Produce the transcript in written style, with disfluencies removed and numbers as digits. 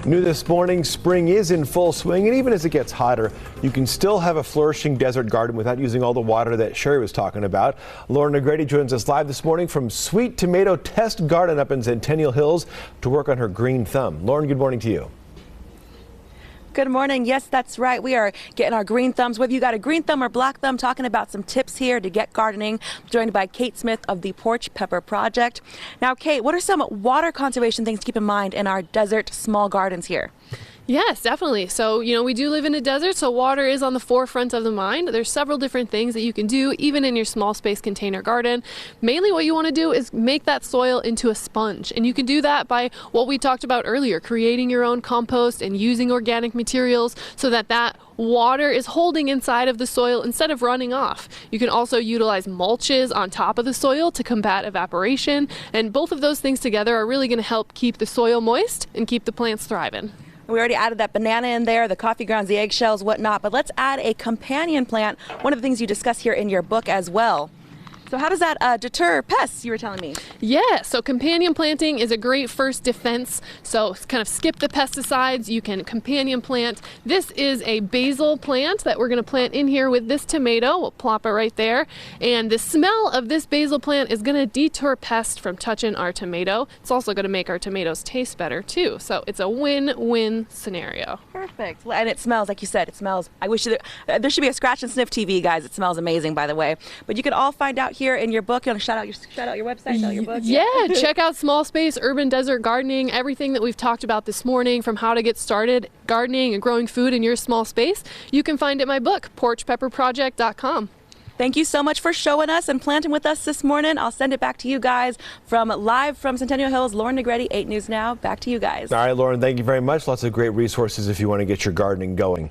New this morning, spring is in full swing, and even as it gets hotter, you can still have a flourishing desert garden without using all the water that Sherry was talking about. Lauren Negrete joins us live this morning from Sweet Tomato Test Garden up in Centennial Hills to work on her green thumb. Lauren, good morning to you. Good morning. Yes, that's right. We are getting our green thumbs. Whether you got a green thumb or black thumb, talking about some tips here to get gardening. Joined by Kate Smith of the Porch Pepper Project. Now, Kate, what are some water conservation things to keep in mind in our desert small gardens here? Yes, definitely. So, we do live in a desert, so water is on the forefront of the mind. There's several different things that you can do, even in your small space container garden. Mainly what you want to do is make that soil into a sponge. And you can do that by what we talked about earlier, creating your own compost and using organic materials so that that water is holding inside of the soil instead of running off. You can also utilize mulches on top of the soil to combat evaporation. And both of those things together are really going to help keep the soil moist and keep the plants thriving. We already added that banana in there, the coffee grounds, the eggshells, whatnot, but let's add a companion plant, one of the things you discuss here in your book as well. So how does that deter pests, you were telling me? Yeah, so companion planting is a great first defense. So kind of skip the pesticides, you can companion plant. This is a basil plant that we're going to plant in here with this tomato. We'll plop it right there. And the smell of this basil plant is going to deter pests from touching our tomato. It's also going to make our tomatoes taste better too. So it's a win-win scenario. Perfect. And it smells, like you said, it smells. I wish there should be a scratch and sniff TV, guys. It smells amazing, by the way. But you can all find out here in your book. You want to shout out your website, shout out your book? Yeah, check out Small Space Urban Desert Gardening, everything that we've talked about this morning, from how to get started gardening and growing food in your small space. You can find it in my book, porchpepperproject.com. Thank you so much for showing us and planting with us this morning. I'll send it back to you guys live from Centennial Hills. Lauren Negrete, 8 News Now. Back to you guys. All right, Lauren, thank you very much. Lots of great resources if you want to get your gardening going.